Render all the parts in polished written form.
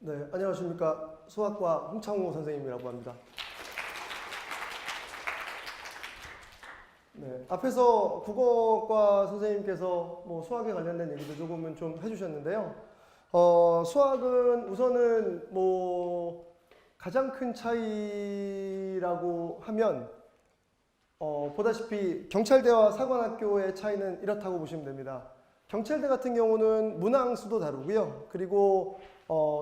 네, 안녕하십니까. 수학과 홍창호 선생님이라고 합니다. 네, 앞에서 국어과 선생님께서 뭐 수학에 관련된 얘기도 조금은 좀 해주셨는데요. 수학은 우선은 뭐 가장 큰 차이라고 하면 보다시피 경찰대와 사관학교의 차이는 이렇다고 보시면 됩니다. 경찰대 같은 경우는 문항수도 다르고요. 그리고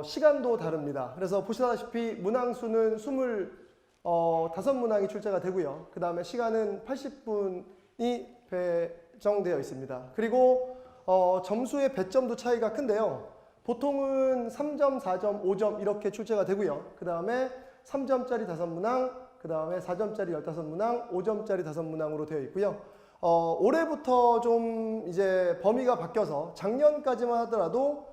시간도 다릅니다. 그래서 보시다시피 문항수는 25문항이 출제가 되고요. 그 다음에 시간은 80분이 배정되어 있습니다. 그리고 점수의 배점도 차이가 큰데요. 보통은 3점, 4점, 5점 이렇게 출제가 되고요. 그 다음에 3점짜리 5문항, 그 다음에 4점짜리 15문항, 5점짜리 5문항으로 되어 있고요. 올해부터 좀 이제 범위가 바뀌어서 작년까지만 하더라도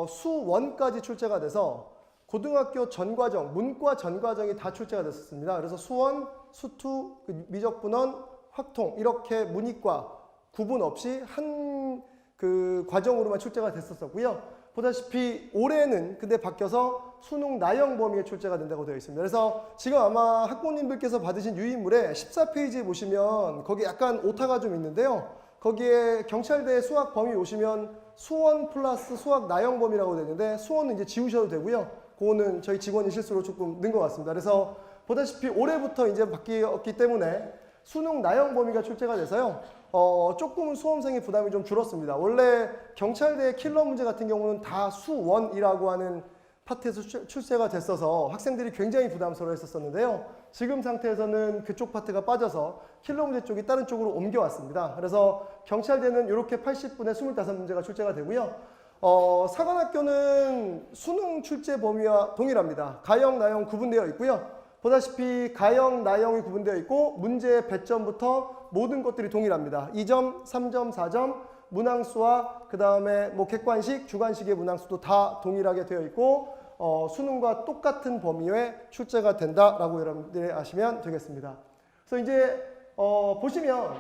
수원까지 출제가 돼서 고등학교 전과정, 문과 전과정이 다 출제가 됐었습니다. 그래서 수원, 수투, 미적분원, 확통 이렇게 문이과 구분 없이 한 그 과정으로만 출제가 됐었고요. 보다시피 올해는 근데 바뀌어서 수능 나형 범위에 출제가 된다고 되어 있습니다. 그래서 지금 아마 학부모님들께서 받으신 유인물에 14페이지에 보시면 거기 약간 오타가 좀 있는데요. 거기에 경찰대 수학 범위 오시면 수원 플러스 수학 나형 범위라고 되는데 수원은 이제 지우셔도 되고요. 그거는 저희 직원이 실수로 조금 넣은 것 같습니다. 그래서 보다시피 올해부터 이제 바뀌었기 때문에 수능 나형 범위가 출제가 돼서요. 조금은 수험생의 부담이 좀 줄었습니다. 원래 경찰대 킬러 문제 같은 경우는 다 수원이라고 하는 파트에서 출제가 됐어서 학생들이 굉장히 부담스러워 했었는데요. 지금 상태에서는 그쪽 파트가 빠져서 킬러 문제 쪽이 다른 쪽으로 옮겨왔습니다. 그래서 경찰대는 이렇게 80분에 25문제가 출제가 되고요. 사관학교는 수능 출제 범위와 동일합니다. 가형, 나형 구분되어 있고요. 보다시피 가형, 나형이 구분되어 있고 문제 배점부터 모든 것들이 동일합니다. 2점, 3점, 4점, 문항수와 그 다음에 뭐 객관식, 주관식의 문항수도 다 동일하게 되어 있고 수능과 똑같은 범위에 출제가 된다라고 여러분들이 아시면 되겠습니다. 그래서 이제 보시면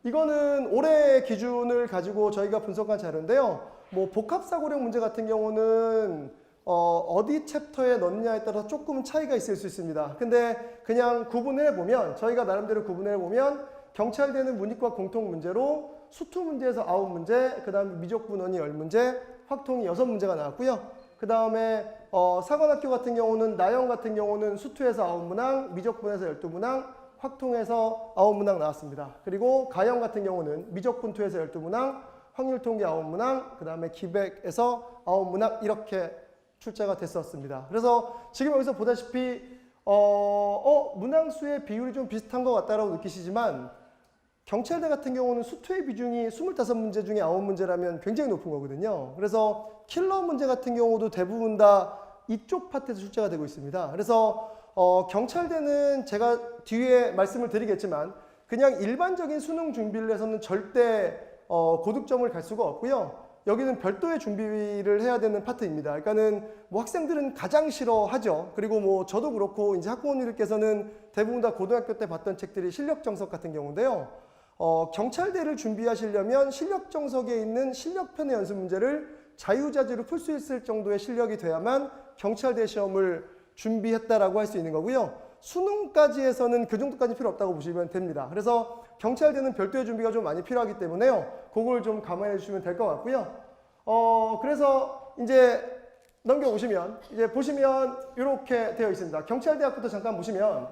이거는 올해 기준을 가지고 저희가 분석한 자료인데요. 뭐 복합사고력 문제 같은 경우는 어디 챕터에 넣느냐에 따라서 조금 차이가 있을 수 있습니다. 근데 그냥 구분해 보면 저희가 나름대로 구분해 보면 경찰대는 문이과 공통 문제로 수투 문제에서 9문제, 그 다음에 미적분원이 10문제, 확통이 6문제가 나왔고요. 그 다음에 사관학교 같은 경우는 나형 같은 경우는 수투에서 9문항, 미적분에서 12문항, 확통에서 9문항 나왔습니다. 그리고 가형 같은 경우는 미적분2에서 12문항, 확률통계 9문항, 그 다음에 기백에서 9문항 이렇게 출제가 됐었습니다. 그래서 지금 여기서 보다시피 문항수의 비율이 좀 비슷한 것 같다라고 느끼시지만 경찰대 같은 경우는 수투의 비중이 25문제 중에 9문제라면 굉장히 높은 거거든요. 그래서 킬러 문제 같은 경우도 대부분 다 이쪽 파트에서 출제가 되고 있습니다. 그래서 경찰대는 제가 뒤에 말씀을 드리겠지만 그냥 일반적인 수능 준비를 해서는 절대 고득점을 갈 수가 없고요. 여기는 별도의 준비를 해야 되는 파트입니다. 그러니까는 뭐 학생들은 가장 싫어하죠. 그리고 뭐 저도 그렇고 이제 학부모님들께서는 대부분 다 고등학교 때 봤던 책들이 실력 정석 같은 경우인데요. 경찰대를 준비하시려면 실력 정석에 있는 실력편의 연습 문제를 자유자재로 풀 수 있을 정도의 실력이 돼야만 경찰대 시험을 준비했다라고 할 수 있는 거고요. 수능까지 해서는 그 정도까지 필요 없다고 보시면 됩니다. 그래서 경찰대는 별도의 준비가 좀 많이 필요하기 때문에요. 그걸 좀 감안해 주시면 될 것 같고요. 그래서 이제 넘겨오시면 이제 보시면 이렇게 되어 있습니다. 경찰대학부터 잠깐 보시면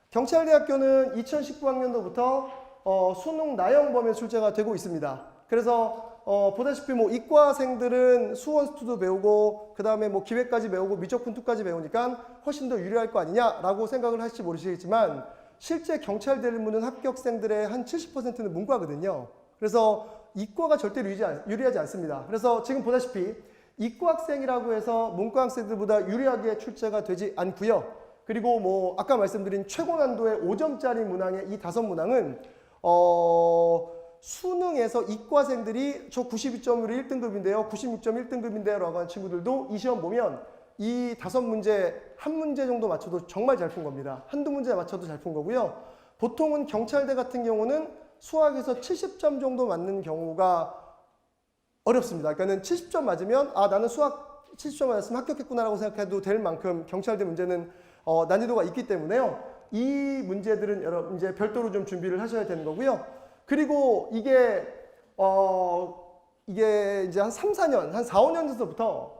경찰대학교는 2019학년도부터 수능 나형 범위에 출제가 되고 있습니다. 그래서 보다시피 뭐 이과생들은 수원 수투도 배우고 그 다음에 뭐 기획까지 배우고 미적분2까지 배우니까 훨씬 더 유리할 거 아니냐라고 생각을 하실지 모르시겠지만 실제 경찰대를 무는 합격생들의 한 70%는 문과거든요. 그래서 이과가 절대 유리하지 않습니다. 그래서 지금 보다시피 이과 학생이라고 해서 문과 학생들보다 유리하게 출제가 되지 않고요. 그리고 뭐 아까 말씀드린 최고 난도의 5점짜리 문항의 이 5문항은 수능에서 이과생들이 저 92점으로 1등급인데요. 96점 1등급인데요. 라고 하는 친구들도 이 시험 보면 이 5문제, 한 문제 정도 맞춰도 정말 잘 푼 겁니다. 한두 문제 맞춰도 잘 푼 거고요. 보통은 경찰대 같은 경우는 수학에서 70점 정도 맞는 경우가 어렵습니다. 그러니까는 70점 맞으면 나는 수학 70점 맞았으면 합격했구나라고 생각해도 될 만큼 경찰대 문제는 난이도가 있기 때문에요. 이 문제들은 여러분 이제 별도로 좀 준비를 하셔야 되는 거고요. 그리고 이게 이제 한 3, 4년, 한 4, 5년 전부터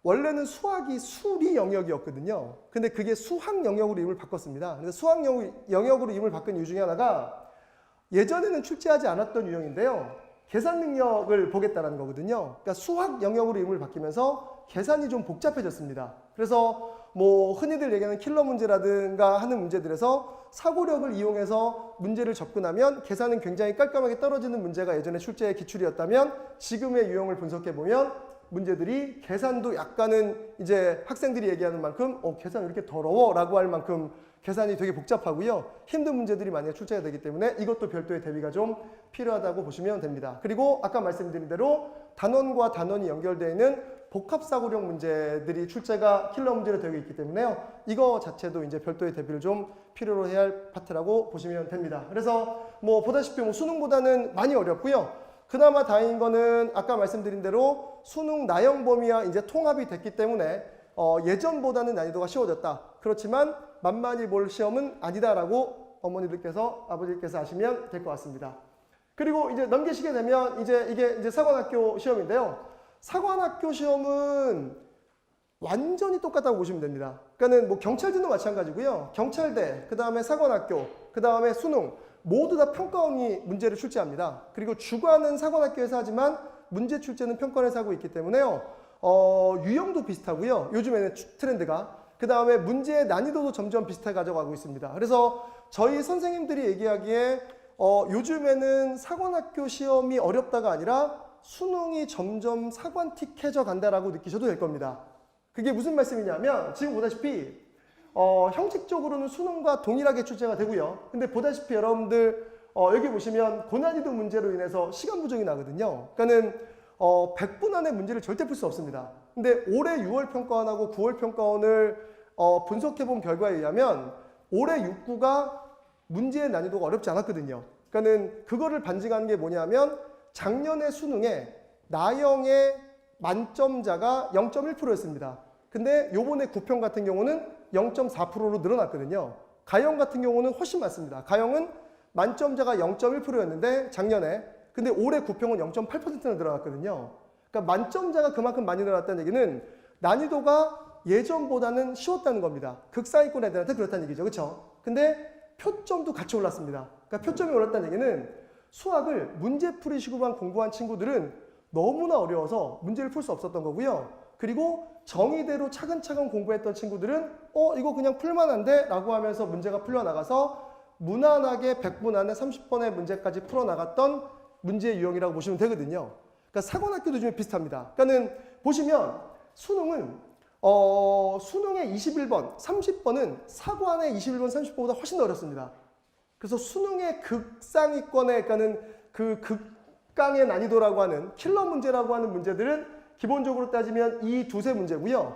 원래는 수학이 수리 영역이었거든요. 근데 그게 수학 영역으로 이름을 바꿨습니다. 그래서 수학 영역으로 이름을 바꾼 이유 중에 하나가 예전에는 출제하지 않았던 유형인데요. 계산 능력을 보겠다는 거거든요. 그러니까 수학 영역으로 이름을 바뀌면서 계산이 좀 복잡해졌습니다. 그래서 뭐 흔히들 얘기하는 킬러 문제라든가 하는 문제들에서 사고력을 이용해서 문제를 접근하면 계산은 굉장히 깔끔하게 떨어지는 문제가 예전에 출제의 기출이었다면 지금의 유형을 분석해 보면 문제들이 계산도 약간은 이제 학생들이 얘기하는 만큼 계산 왜 이렇게 더러워? 라고 할 만큼 계산이 되게 복잡하고요. 힘든 문제들이 많이 출제가 되기 때문에 이것도 별도의 대비가 좀 필요하다고 보시면 됩니다. 그리고 아까 말씀드린 대로 단원과 단원이 연결되어 있는 복합사고력 문제들이 출제가 킬러 문제로 되어 있기 때문에요. 이거 자체도 이제 별도의 대비를 좀 필요로 해야 할 파트라고 보시면 됩니다. 그래서 뭐 보다시피 뭐 수능보다는 많이 어렵고요. 그나마 다행인 거는 아까 말씀드린 대로 수능 나형 범위와 이제 통합이 됐기 때문에 예전보다는 난이도가 쉬워졌다. 그렇지만 만만히 볼 시험은 아니다라고 어머니들께서 아버지께서 아시면 될 것 같습니다. 그리고 이제 넘기시게 되면 이게 이제 사관학교 시험인데요. 사관학교 시험은 완전히 똑같다고 보시면 됩니다. 그러니까는 뭐 경찰대도 마찬가지고요. 경찰대, 그 다음에 사관학교, 그 다음에 수능 모두 다 평가원이 문제를 출제합니다. 그리고 주관은 사관학교에서 하지만 문제 출제는 평가원에서 하고 있기 때문에요. 유형도 비슷하고요. 요즘에는 트렌드가. 그 다음에 문제의 난이도도 점점 비슷하게 가져가고 있습니다. 그래서 저희 선생님들이 얘기하기에 요즘에는 사관학교 시험이 어렵다가 아니라 수능이 점점 사관틱해져 간다라고 느끼셔도 될 겁니다. 그게 무슨 말씀이냐면 지금 보다시피 형식적으로는 수능과 동일하게 출제가 되고요. 근데 보다시피 여러분들 여기 보시면 고난이도 문제로 인해서 시간 부족이 나거든요. 그러니까는 100분 안에 문제를 절대 풀 수 없습니다. 근데 올해 6월 평가원하고 9월 평가원을 분석해 본 결과에 의하면 올해 6구가 문제의 난이도가 어렵지 않았거든요. 그러니까는 그거를 반증하는 게 뭐냐면 작년에 수능에 나형의 만점자가 0.1%였습니다. 근데 요번에 9평 같은 경우는 0.4%로 늘어났거든요. 가형 같은 경우는 훨씬 많습니다. 가형은 만점자가 0.1%였는데 작년에 근데 올해 9평은 0.8%나 늘어났거든요. 그러니까 만점자가 그만큼 많이 늘어났다는 얘기는 난이도가 예전보다는 쉬웠다는 겁니다. 극상위권 애들한테 그렇다는 얘기죠. 그렇죠? 근데 표점도 같이 올랐습니다. 그러니까 표점이 올랐다는 얘기는 수학을 문제풀이 시구만 공부한 친구들은 너무나 어려워서 문제를 풀 수 없었던 거고요. 그리고 정의대로 차근차근 공부했던 친구들은 이거 그냥 풀만한데? 라고 하면서 문제가 풀려나가서 무난하게 100분 안에 30번의 문제까지 풀어나갔던 문제의 유형이라고 보시면 되거든요. 그러니까 사관학교도 좀 비슷합니다. 그러니까는 보시면 수능은 수능의 21번, 30번은 사관의 21번, 30번보다 훨씬 더 어렵습니다. 그래서 수능의 극상위권에 그러니까는 그 극강의 난이도라고 하는 킬러 문제라고 하는 문제들은 기본적으로 따지면 이 두세 문제고요.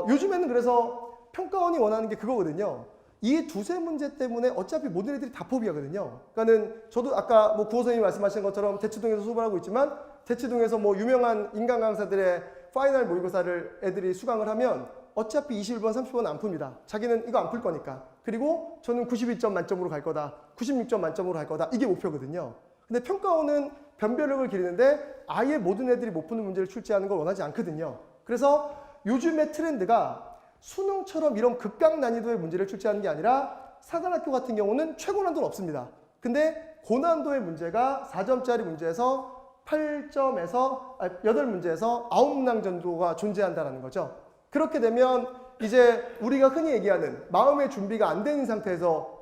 요즘에는 그래서 평가원이 원하는 게 그거거든요. 이 두세 문제 때문에 어차피 모든 애들이 다 포기하거든요. 그러니까는 저도 아까 뭐 구호 선생님이 말씀하신 것처럼 대치동에서 수업을 하고 있지만 대치동에서 뭐 유명한 인간 강사들의 파이널 모의고사를 애들이 수강을 하면 어차피 21번, 30번 안 풉니다. 자기는 이거 안 풀 거니까. 그리고 저는 92점 만점으로 갈 거다. 96점 만점으로 갈 거다. 이게 목표거든요. 근데 평가원은 변별력을 기르는데 아예 모든 애들이 못 푸는 문제를 출제하는 걸 원하지 않거든요. 그래서 요즘의 트렌드가 수능처럼 이런 극강 난이도의 문제를 출제하는 게 아니라 사관학교 같은 경우는 최고 난도는 없습니다. 근데 고난도의 문제가 4점짜리 문제에서 8점에서 8문제에서 9문항 정도가 존재한다는 거죠. 그렇게 되면 이제 우리가 흔히 얘기하는 마음의 준비가 안 되는 상태에서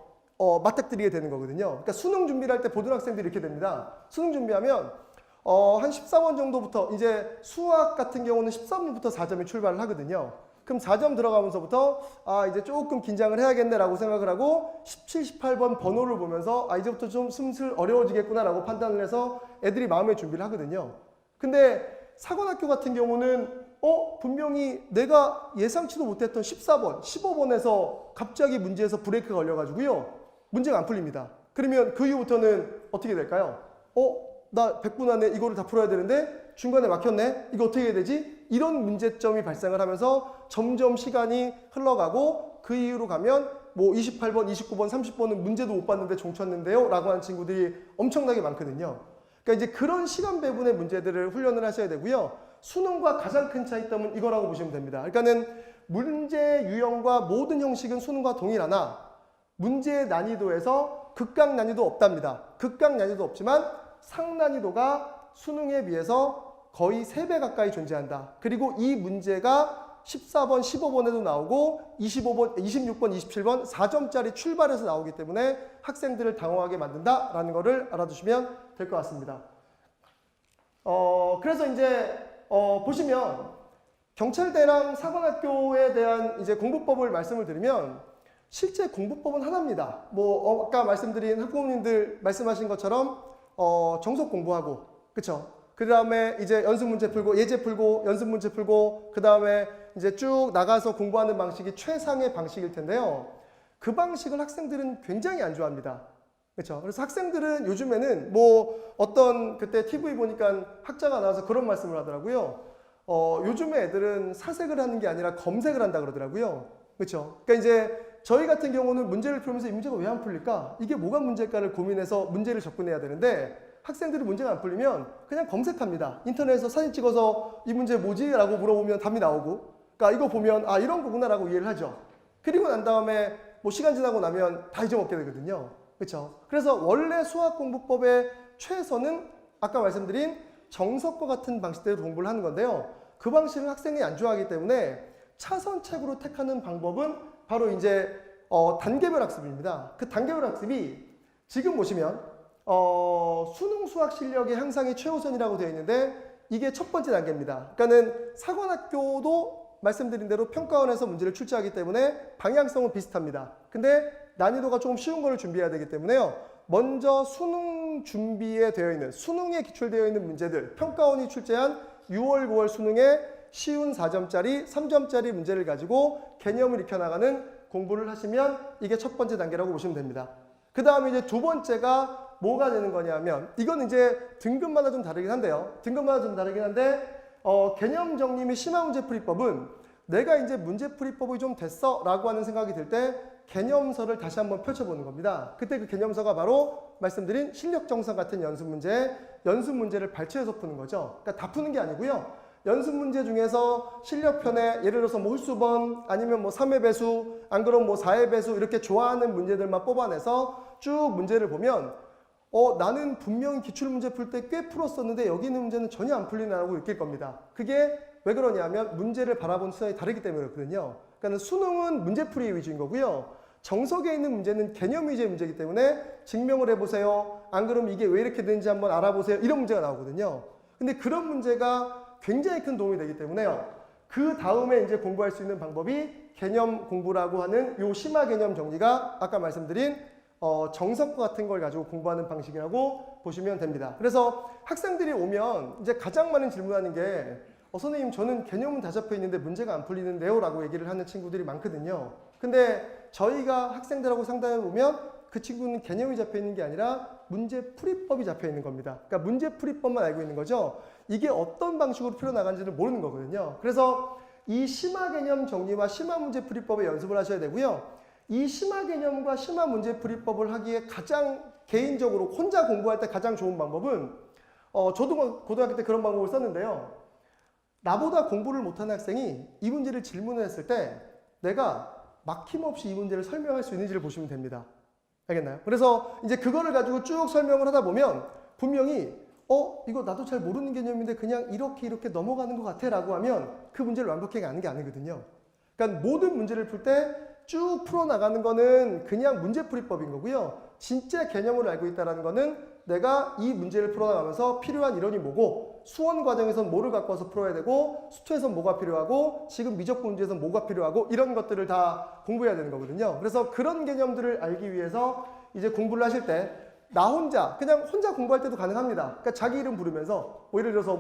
맞닥뜨리게 되는 거거든요. 그러니까 수능 준비를 할 때 보든학생들이 이렇게 됩니다. 수능 준비하면 한 14번 정도부터 이제 수학 같은 경우는 13번부터 4점이 출발을 하거든요. 그럼 4점 들어가면서부터 이제 조금 긴장을 해야겠네라고 생각을 하고 17, 18번 번호를 보면서 이제부터 좀 슬슬 어려워지겠구나라고 판단을 해서 애들이 마음의 준비를 하거든요. 근데 사관학교 같은 경우는 분명히 내가 예상치도 못했던 14번, 15번에서 갑자기 문제에서 브레이크가 걸려가지고요. 문제가 안 풀립니다. 그러면 그 이후부터는 어떻게 될까요? 나 100분 안에 이거를 다 풀어야 되는데 중간에 막혔네? 이거 어떻게 해야 되지? 이런 문제점이 발생을 하면서 점점 시간이 흘러가고 그 이후로 가면 뭐 28번, 29번, 30번은 문제도 못 봤는데 종쳤는데요? 라고 하는 친구들이 엄청나게 많거든요. 그러니까 이제 그런 시간 배분의 문제들을 훈련을 하셔야 되고요. 수능과 가장 큰 차이점은 이거라고 보시면 됩니다. 그러니까는 문제 유형과 모든 형식은 수능과 동일하나 문제의 난이도에서 극강 난이도 없답니다. 극강 난이도 없지만 상난이도가 수능에 비해서 거의 3배 가까이 존재한다. 그리고 이 문제가 14번, 15번에도 나오고 25번, 26번, 27번 4점짜리 출발해서 나오기 때문에 학생들을 당황하게 만든다라는 것을 알아두시면 될 것 같습니다. 그래서 이제 보시면 경찰대랑 사관학교에 대한 이제 공부법을 말씀을 드리면 실제 공부법은 하나입니다. 뭐 아까 말씀드린 학부모님들 말씀하신 것처럼 정석 공부하고, 그쵸? 그 다음에 이제 연습 문제 풀고, 예제 풀고, 연습 문제 풀고, 그 다음에 이제 쭉 나가서 공부하는 방식이 최상의 방식일 텐데요. 그 방식을 학생들은 굉장히 안 좋아합니다. 그렇죠? 그래서 학생들은 요즘에는 뭐 어떤 그때 TV 보니까 학자가 나와서 그런 말씀을 하더라고요. 요즘에 애들은 사색을 하는 게 아니라 검색을 한다 그러더라고요. 그렇죠? 그러니까 이제 저희 같은 경우는 문제를 풀면서 이 문제가 왜 안 풀릴까? 이게 뭐가 문제일까를 고민해서 문제를 접근해야 되는데 학생들이 문제가 안 풀리면 그냥 검색합니다. 인터넷에서 사진 찍어서 이 문제 뭐지? 라고 물어보면 답이 나오고, 그러니까 이거 보면 아 이런 거구나 라고 이해를 하죠. 그리고 난 다음에 뭐 시간 지나고 나면 다 잊어먹게 되거든요. 그렇죠? 그래서 원래 수학 공부법의 최선은 아까 말씀드린 정석과 같은 방식대로 공부를 하는 건데요. 그 방식을 학생이 안 좋아하기 때문에 차선책으로 택하는 방법은 바로 이제 단계별 학습입니다. 그 단계별 학습이 지금 보시면 수능 수학 실력의 향상이 최우선이라고 되어 있는데 이게 첫 번째 단계입니다. 그러니까는 사관학교도 말씀드린 대로 평가원에서 문제를 출제하기 때문에 방향성은 비슷합니다. 근데 난이도가 조금 쉬운 거를 준비해야 되기 때문에요. 먼저 수능 준비에 되어 있는, 수능에 기출되어 있는 문제들, 평가원이 출제한 6월, 9월 수능에 쉬운 4점짜리, 3점짜리 문제를 가지고 개념을 익혀나가는 공부를 하시면 이게 첫 번째 단계라고 보시면 됩니다. 그 다음에 이제 두 번째가 뭐가 되는 거냐면 이건 이제 등급마다 좀 다르긴 한데요. 등급마다 좀 다르긴 한데 개념 정리 및 심화 문제 풀이법은 내가 이제 문제 풀이법이 좀 됐어 라고 하는 생각이 들 때 개념서를 다시 한번 펼쳐보는 겁니다. 그때 그 개념서가 바로 말씀드린 실력 정상 같은 연습 문제를 발췌해서 푸는 거죠. 그러니까 다 푸는 게 아니고요. 연습 문제 중에서 실력편에 예를 들어서 뭐 홀수번 아니면 뭐 3의 배수 안 그럼 뭐 4의 배수 이렇게 좋아하는 문제들만 뽑아내서 쭉 문제를 보면 나는 분명히 기출문제 풀 때 꽤 풀었었는데 여기 있는 문제는 전혀 안 풀리나라고 느낄 겁니다. 그게 왜 그러냐면 문제를 바라보는 시선이 다르기 때문에 그렇거든요. 그러니까 수능은 문제풀이 위주인 거고요. 정석에 있는 문제는 개념 위주의 문제이기 때문에 증명을 해보세요. 안 그러면 이게 왜 이렇게 되는지 한번 알아보세요. 이런 문제가 나오거든요. 근데 그런 문제가 굉장히 큰 도움이 되기 때문에요. 그 다음에 이제 공부할 수 있는 방법이 개념 공부라고 하는 요 심화 개념 정리가 아까 말씀드린 정석과 같은 걸 가지고 공부하는 방식이라고 보시면 됩니다. 그래서 학생들이 오면 이제 가장 많은 질문하는 게 선생님 저는 개념은 다 잡혀 있는데 문제가 안 풀리는데요 라고 얘기를 하는 친구들이 많거든요. 근데 저희가 학생들하고 상담해 보면 그 친구는 개념이 잡혀 있는 게 아니라 문제 풀이법이 잡혀 있는 겁니다. 그러니까 문제 풀이법만 알고 있는 거죠. 이게 어떤 방식으로 풀어나가는지를 모르는 거거든요. 그래서 이 심화 개념 정리와 심화 문제 풀이법의 연습을 하셔야 되고요. 이 심화 개념과 심화 문제 풀이법을 하기에 가장 개인적으로 혼자 공부할 때 가장 좋은 방법은 저도 고등학교 때 그런 방법을 썼는데요. 나보다 공부를 못하는 학생이 이 문제를 질문을 했을 때 내가 막힘없이 이 문제를 설명할 수 있는지를 보시면 됩니다. 알겠나요? 그래서 이제 그거를 가지고 쭉 설명을 하다 보면 분명히 이거 나도 잘 모르는 개념인데 그냥 이렇게 넘어가는 것 같아 라고 하면 그 문제를 완벽하게 아는 게 아니거든요. 그러니까 모든 문제를 풀 때 쭉 풀어나가는 거는 그냥 문제풀이법인 거고요. 진짜 개념을 알고 있다는 거는 내가 이 문제를 풀어나가면서 필요한 이론이 뭐고 수원 과정에서는 뭐를 갖고 와서 풀어야 되고 수투에서는 뭐가 필요하고 지금 미적분 문제에서는 뭐가 필요하고 이런 것들을 다 공부해야 되는 거거든요. 그래서 그런 개념들을 알기 위해서 이제 공부를 하실 때 나 혼자 그냥 혼자 공부할 때도 가능합니다. 그러니까 자기 이름 부르면서 예를 들어서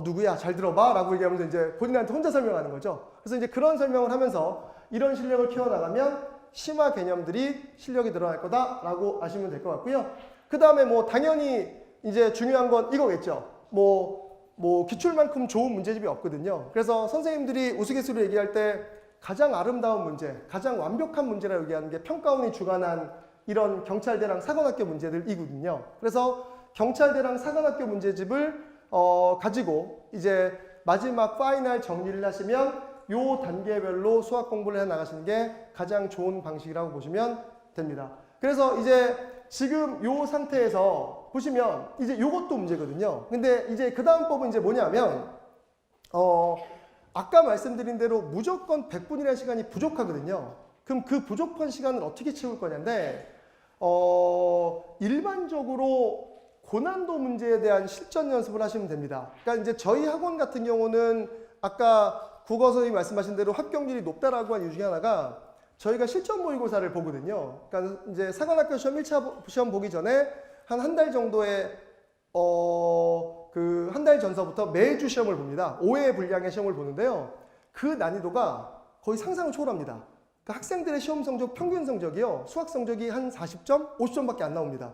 누구야 잘 들어봐 라고 얘기하면서 이제 본인한테 혼자 설명하는 거죠. 그래서 이제 그런 설명을 하면서 이런 실력을 키워나가면 심화 개념들이 실력이 늘어날 거다라고 아시면 될 것 같고요. 그 다음에 당연히 이제 중요한 건 이거겠죠. 뭐 기출만큼 좋은 문제집이 없거든요. 그래서 선생님들이 우스갯소리로 얘기할 때 가장 아름다운 문제, 가장 완벽한 문제라고 얘기하는 게 평가원이 주관한 이런 경찰대랑 사관학교 문제들이거든요. 그래서 경찰대랑 사관학교 문제집을 가지고 이제 마지막 파이널 정리를 하시면 요 단계별로 수학 공부를 해 나가시는 게 가장 좋은 방식이라고 보시면 됩니다. 그래서 이제 지금 요 상태에서 보시면 이제 요것도 문제거든요. 근데 이제 그 다음 법은 이제 뭐냐면 아까 말씀드린 대로 무조건 100분이라는 시간이 부족하거든요. 그럼 그 부족한 시간을 어떻게 채울 거냐인데 일반적으로 고난도 문제에 대한 실전 연습을 하시면 됩니다. 그러니까 이제 저희 학원 같은 경우는 아까 국어 선생님이 말씀하신 대로 합격률이 높다라고 한 이유 중에 하나가 저희가 실전 모의고사를 보거든요. 그러니까 이제 사관학교 시험 1차 시험 보기 전에 한 달 정도의 그 한 달 전서부터 매주 시험을 봅니다. 5회 분량의 시험을 보는데요. 그 난이도가 거의 상상을 초월합니다. 그러니까 학생들의 시험 성적 평균 성적이요. 수학 성적이 한 40점, 50점밖에 안 나옵니다.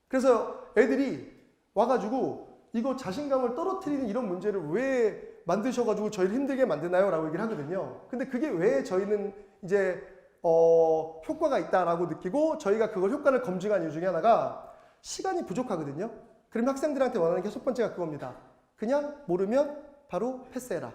그래서 애들이 와가지고 이거 자신감을 떨어뜨리는 이런 문제를 왜 만드셔가지고 저희를 힘들게 만드나요? 라고 얘기를 하거든요. 근데 그게 왜 저희는 이제 효과가 있다라고 느끼고 저희가 그걸 효과를 검증한 이유 중에 하나가 시간이 부족하거든요. 그럼 학생들한테 원하는 게 첫 번째가 그겁니다. 그냥 모르면 바로 패스해라.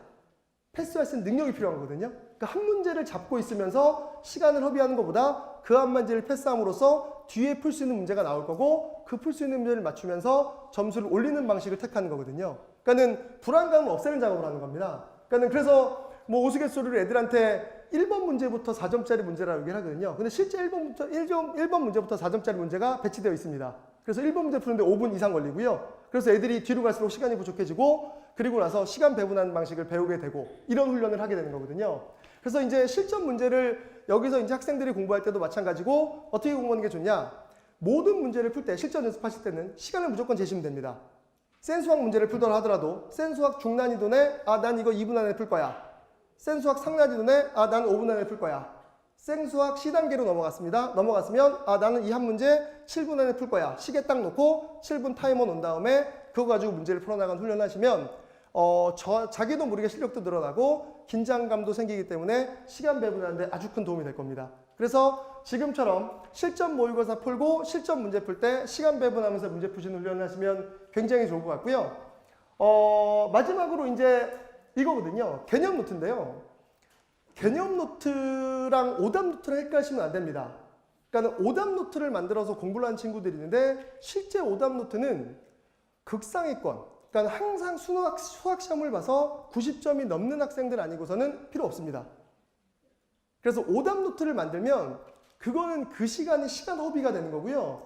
패스할 수 있는 능력이 필요한 거거든요. 그러니까 한 문제를 잡고 있으면서 시간을 허비하는 것보다 그 한 문제를 패스함으로써 뒤에 풀 수 있는 문제가 나올 거고 그 풀 수 있는 문제를 맞추면서 점수를 올리는 방식을 택하는 거거든요. 그러니까는 불안감을 없애는 작업을 하는 겁니다. 그러니까는 그래서 뭐 우스갯소리로 애들한테 1번 문제부터 4점짜리 문제라고 얘기를 하거든요. 근데 실제 1번 문제부터 4점짜리 문제가 배치되어 있습니다. 그래서 1번 문제 푸는데 5분 이상 걸리고요. 그래서 애들이 뒤로 갈수록 시간이 부족해지고 그리고 나서 시간 배분하는 방식을 배우게 되고 이런 훈련을 하게 되는 거거든요. 그래서 이제 실전 문제를 여기서 이제 학생들이 공부할 때도 마찬가지고 어떻게 공부하는 게 좋냐? 모든 문제를 풀 때 실전 연습하실 때는 시간을 무조건 재시면 됩니다. 센 수학 문제를 풀더라 하더라도 센 수학 중난이도 내 난 이거 2분 안에 풀 거야. 센 수학 상난이도 내 난 5분 안에 풀 거야. 생 수학 C단계로 넘어갔습니다. 넘어갔으면 나는 이 한 문제 7분 안에 풀 거야. 시계 딱 놓고 7분 타이머 놓은 다음에 그거 가지고 문제를 풀어나가는 훈련하시면 자기도 모르게 실력도 늘어나고 긴장감도 생기기 때문에 시간 배분하는데 아주 큰 도움이 될 겁니다. 그래서 지금처럼 실전 모의고사 풀고 실전 문제 풀 때 시간 배분하면서 문제 푸시는 훈련을 하시면 굉장히 좋을 것 같고요. 마지막으로 이제 이거거든요. 개념 노트인데요. 개념 노트랑 오답 노트를 헷갈리시면 안 됩니다. 그러니까 오답 노트를 만들어서 공부를 하는 친구들이 있는데 실제 오답 노트는 극상위권, 그러니까 항상 수학 시험을 봐서 90점이 넘는 학생들 아니고서는 필요 없습니다. 그래서 오답 노트를 만들면 그거는 그 시간이 시간 허비가 되는 거고요.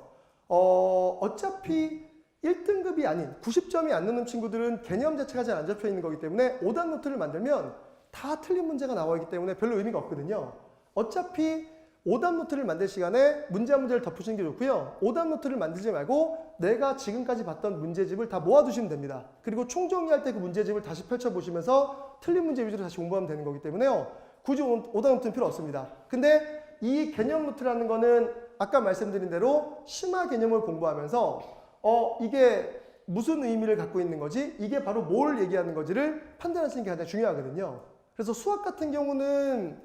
어차피 1등급이 아닌 90점이 안 넘는 친구들은 개념 자체가 잘 안 잡혀 있는 거기 때문에 오답 노트를 만들면 다 틀린 문제가 나와 있기 때문에 별로 의미가 없거든요. 어차피 오답 노트를 만들 시간에 문제 한 문제를 덧붙이는 게 좋고요. 오답 노트를 만들지 말고 내가 지금까지 봤던 문제집을 다 모아두시면 됩니다. 그리고 총정리할 때 그 문제집을 다시 펼쳐보시면서 틀린 문제 위주로 다시 공부하면 되는 거기 때문에요. 굳이 오답 노트는 필요 없습니다. 근데 이 개념 노트라는 거는 아까 말씀드린 대로 심화 개념을 공부하면서 이게 무슨 의미를 갖고 있는 거지? 이게 바로 뭘 얘기하는 거지를 판단하시는 게 가장 중요하거든요. 그래서 수학 같은 경우는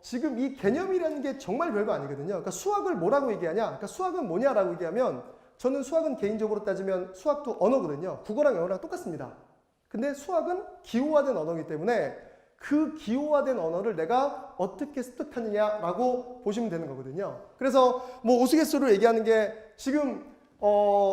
지금 이 개념이라는 게 정말 별거 아니거든요. 그러니까 수학을 뭐라고 얘기하냐? 그러니까 수학은 뭐냐라고 얘기하면 저는 수학은 개인적으로 따지면 수학도 언어거든요. 국어랑 영어랑 똑같습니다. 근데 수학은 기호화된 언어이기 때문에 그 기호화된 언어를 내가 어떻게 습득하느냐라고 보시면 되는 거거든요. 그래서 뭐 우스갯소리로 얘기하는 게 지금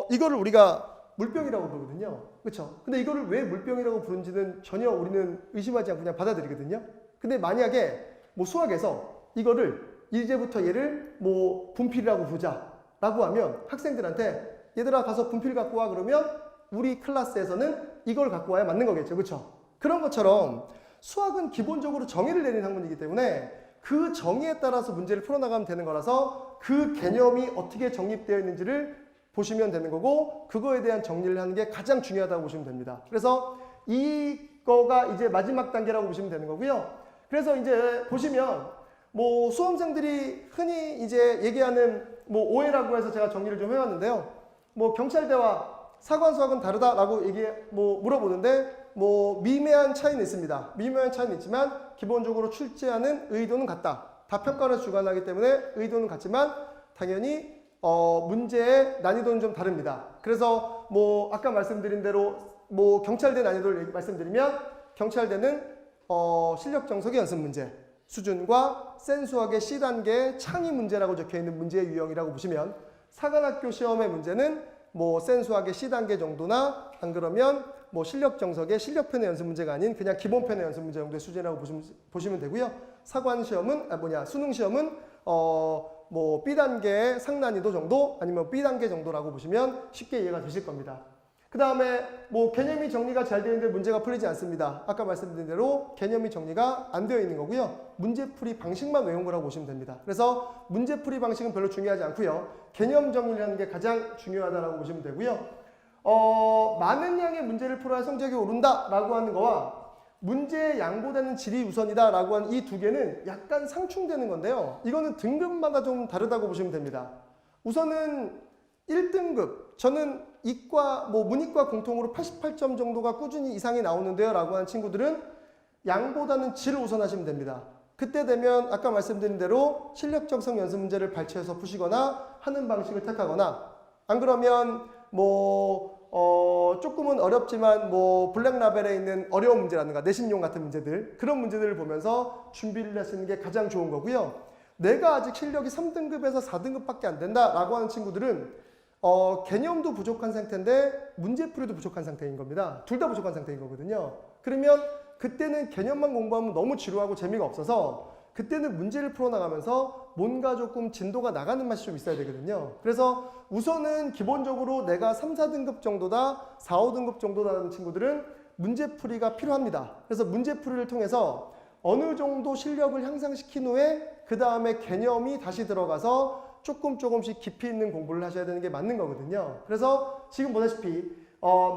이거를 우리가 물병이라고 부르거든요. 그렇죠? 근데 이거를 왜 물병이라고 부른지는 전혀 우리는 의심하지 않고 그냥 받아들이거든요. 근데 만약에 뭐 수학에서 이거를 이제부터 얘를 뭐 분필이라고 부르자라고 하면 학생들한테 얘들아 가서 분필 갖고 와 그러면 우리 클래스에서는 이걸 갖고 와야 맞는 거겠죠. 그렇죠? 그런 것처럼 수학은 기본적으로 정의를 내리는 학문이기 때문에 그 정의에 따라서 문제를 풀어나가면 되는 거라서 그 개념이 어떻게 정립되어 있는지를 보시면 되는 거고 그거에 대한 정리를 하는 게 가장 중요하다고 보시면 됩니다. 그래서 이거가 이제 마지막 단계라고 보시면 되는 거고요. 그래서 이제 보시면 뭐 수험생들이 흔히 이제 얘기하는 뭐 오해라고 해서 제가 정리를 좀 해왔는데요. 뭐 경찰대와 사관 수학은 다르다라고 물어보는데 뭐 미미한 차이는 있습니다. 미미한 차이는 있지만 기본적으로 출제하는 의도는 같다. 다 평가를 주관하기 때문에 의도는 같지만 당연히 문제의 난이도는 좀 다릅니다. 그래서 뭐 아까 말씀드린 대로 뭐 경찰대 난이도를 말씀드리면 경찰대는 실력 정석의 연습 문제 수준과 센 수학의 C단계의 창의 문제라고 적혀 있는 문제의 유형이라고 보시면 사관학교 시험의 문제는 뭐 센 수학의 C단계 정도나 안 그러면 뭐 실력 정석의 실력편의 연습 문제가 아닌 그냥 기본편의 연습 문제 정도의 수준이라고 보시면 되고요. 사관 시험은 수능 시험은 뭐 B단계의 상난이도 정도 아니면 B단계 정도라고 보시면 쉽게 이해가 되실 겁니다. 그 다음에 뭐 개념이 정리가 잘 되어 있는데 문제가 풀리지 않습니다. 아까 말씀드린 대로 개념이 정리가 안 되어 있는 거고요. 문제풀이 방식만 외운 거라고 보시면 됩니다. 그래서 문제풀이 방식은 별로 중요하지 않고요. 개념 정리를 하는 게 가장 중요하다고 보시면 되고요. 많은 양의 문제를 풀어야 성적이 오른다라고 하는 거와 문제의 양보다는 질이 우선이다라고 하는 이 두 개는 약간 상충되는 건데요. 이거는 등급마다 좀 다르다고 보시면 됩니다. 우선은 1등급, 저는 이과, 문이과 공통으로 88점 정도가 꾸준히 이상이 나오는데요 라고 하는 친구들은 양보다는 질을 우선하시면 됩니다. 그때 되면 아까 말씀드린 대로 실력 정석 연습 문제를 발췌해서 푸시거나 하는 방식을 택하거나 안 그러면 조금은 어렵지만 블랙라벨에 있는 어려운 문제라든가 내신용 같은 문제들 그런 문제들을 보면서 준비를 하시는 게 가장 좋은 거고요. 내가 아직 실력이 3등급에서 4등급밖에 안 된다라고 하는 친구들은 개념도 부족한 상태인데 문제풀이도 부족한 상태인 겁니다. 둘 다 부족한 상태인 거거든요. 그러면 그때는 개념만 공부하면 너무 지루하고 재미가 없어서 그때는 문제를 풀어나가면서 뭔가 조금 진도가 나가는 맛이 좀 있어야 되거든요. 그래서 우선은 기본적으로 내가 3, 4등급 정도다, 4, 5등급 정도다라는 친구들은 문제풀이가 필요합니다. 그래서 문제풀이를 통해서 어느 정도 실력을 향상시킨 후에 그 다음에 개념이 다시 들어가서 조금씩 깊이 있는 공부를 하셔야 되는 게 맞는 거거든요. 그래서 지금 보다시피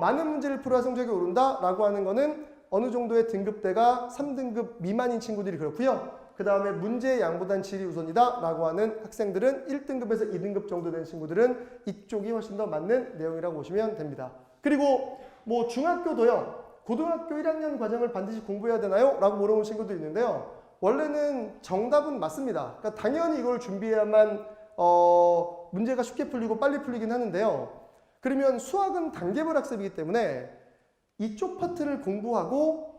많은 문제를 풀어야 성적이 오른다라고 하는 거는 어느 정도의 등급대가 3등급 미만인 친구들이 그렇고요. 그 다음에 문제의 양보단 질이 우선이다 라고 하는 학생들은 1등급에서 2등급 정도 된 친구들은 이쪽이 훨씬 더 맞는 내용이라고 보시면 됩니다. 그리고 중학교도요. 고등학교 1학년 과정을 반드시 공부해야 되나요? 라고 물어보는 친구도 있는데요. 원래는 정답은 맞습니다. 그러니까 당연히 이걸 준비해야만 문제가 쉽게 풀리고 빨리 풀리긴 하는데요. 그러면 수학은 단계별 학습이기 때문에 이쪽 파트를 공부하고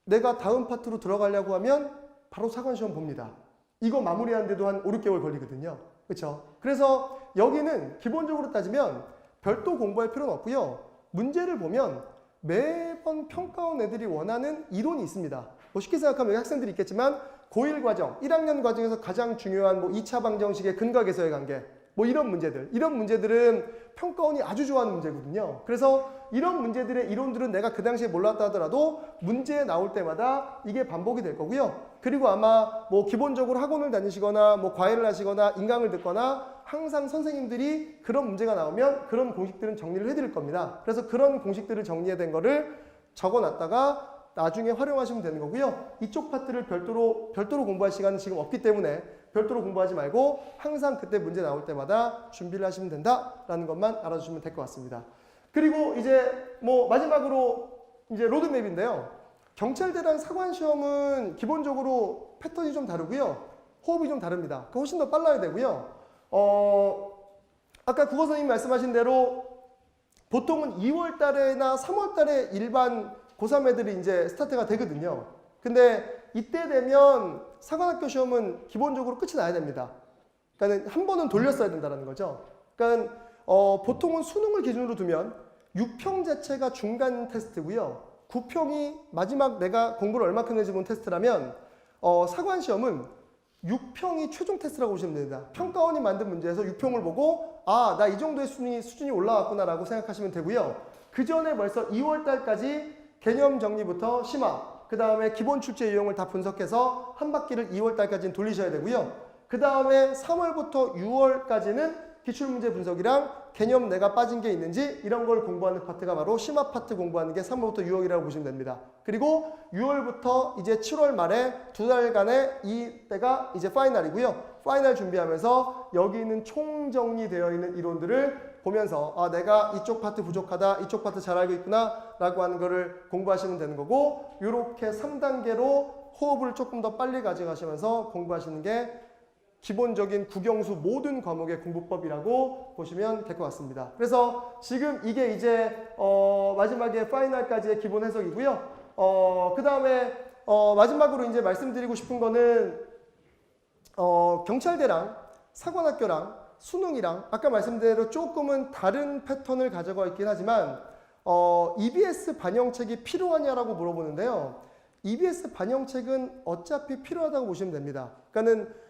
내가 다음 파트로 들어가려고 하면 바로 사관시험 봅니다. 이거 마무리하는데도 한 5, 6개월 걸리거든요. 그렇죠? 그래서 여기는 기본적으로 따지면 별도 공부할 필요는 없고요. 문제를 보면 매번 평가원 애들이 원하는 이론이 있습니다. 쉽게 생각하면 여기 학생들이 있겠지만 고1 과정, 1학년 과정에서 가장 중요한 2차 방정식의 근과 계수의 관계 이런 문제들은 평가원이 아주 좋아하는 문제거든요. 그래서 이런 문제들의 이론들은 내가 그 당시에 몰랐다 하더라도 문제 나올 때마다 이게 반복이 될 거고요. 그리고 아마 기본적으로 학원을 다니시거나 과외를 하시거나 인강을 듣거나 항상 선생님들이 그런 문제가 나오면 그런 공식들은 정리를 해드릴 겁니다. 그래서 그런 공식들을 정리된 거를 적어놨다가 나중에 활용하시면 되는 거고요. 이쪽 파트를 별도로 공부할 시간은 지금 없기 때문에 별도로 공부하지 말고 항상 그때 문제 나올 때마다 준비를 하시면 된다라는 것만 알아주시면 될 것 같습니다. 그리고 이제 마지막으로 이제 로드맵인데요. 경찰대랑 사관시험은 기본적으로 패턴이 좀 다르고요. 호흡이 좀 다릅니다. 훨씬 더 빨라야 되고요. 아까 국어 선생님이 말씀하신 대로 보통은 2월 달에나 3월 달에 일반 고3 애들이 이제 스타트가 되거든요. 근데 이때 되면 사관학교 시험은 기본적으로 끝이 나야 됩니다. 그러니까 한 번은 돌렸어야 된다는 거죠. 그러니까 보통은 수능을 기준으로 두면 6평 자체가 중간 테스트고요. 9평이 마지막 내가 공부를 얼마큼 했는지 본 테스트라면 사관 시험은 6평이 최종 테스트라고 보시면 됩니다. 평가원이 만든 문제에서 6평을 보고 나 이 정도의 수준이 올라왔구나라고 생각하시면 되고요. 그 전에 벌써 2월 달까지 개념 정리부터 심화, 그 다음에 기본 출제 유형을 다 분석해서 한 바퀴를 2월 달까지는 돌리셔야 되고요. 그 다음에 3월부터 6월까지는 기출문제 분석이랑 개념 내가 빠진 게 있는지 이런 걸 공부하는 파트가 바로 심화 파트 공부하는 게 3월부터 6월이라고 보시면 됩니다. 그리고 6월부터 이제 7월 말에 2달간의 이때가 이제 파이널이고요. 파이널 준비하면서 여기 있는 총정리되어 있는 이론들을 보면서 아 내가 이쪽 파트 부족하다, 이쪽 파트 잘 알고 있구나 라고 하는 거를 공부하시면 되는 거고, 이렇게 3단계로 호흡을 조금 더 빨리 가져가시면서 공부하시는 게 기본적인 국영수 모든 과목의 공부법이라고 보시면 될 것 같습니다. 그래서 지금 이게 이제 마지막에 파이널까지의 기본 해석이고요. 그 다음에 마지막으로 이제 말씀드리고 싶은 거는 경찰대랑 사관학교랑 수능이랑 아까 말씀드린 대로 조금은 다른 패턴을 가져가 있긴 하지만 EBS 반영책이 필요하냐라고 물어보는데요. EBS 반영책은 어차피 필요하다고 보시면 됩니다. 그러니까는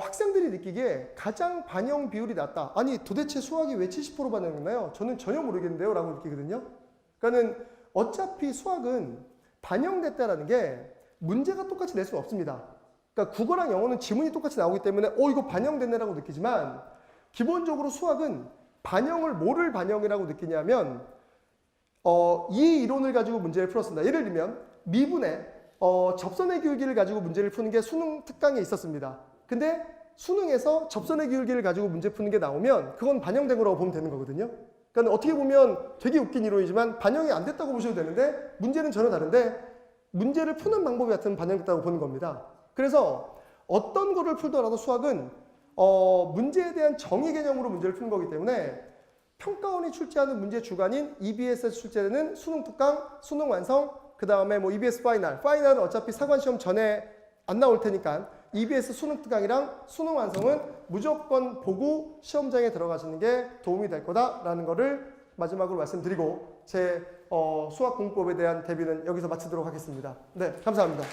학생들이 느끼기에 가장 반영 비율이 낮다. 아니 도대체 수학이 왜 70% 반영했나요? 저는 전혀 모르겠는데요 라고 느끼거든요. 그러니까는 어차피 수학은 반영됐다라는 게 문제가 똑같이 낼 수는 없습니다. 그러니까 국어랑 영어는 지문이 똑같이 나오기 때문에 이거 반영됐네라고 느끼지만 기본적으로 수학은 반영을 뭐를 반영이라고 느끼냐면 이 이론을 가지고 문제를 풀었습니다. 예를 들면 미분의 접선의 기울기를 가지고 문제를 푸는 게 수능 특강에 있었습니다. 근데 수능에서 접선의 기울기를 가지고 문제 푸는 게 나오면 그건 반영된 거라고 보면 되는 거거든요. 그러니까 어떻게 보면 되게 웃긴 이론이지만 반영이 안 됐다고 보셔도 되는데 문제는 전혀 다른데 문제를 푸는 방법이 같은 반영됐다고 보는 겁니다. 그래서 어떤 거를 풀더라도 수학은 문제에 대한 정의 개념으로 문제를 푸는 거기 때문에 평가원이 출제하는 문제 주간인 EBS에서 출제되는 수능 특강, 수능 완성, 그 다음에 뭐 EBS 파이널은 어차피 사관시험 전에 안 나올 테니까 EBS 수능 특강이랑 수능 완성은 무조건 보고 시험장에 들어가시는 게 도움이 될 거다라는 거를 마지막으로 말씀드리고 제 수학 공부법에 대한 대비는 여기서 마치도록 하겠습니다. 네, 감사합니다.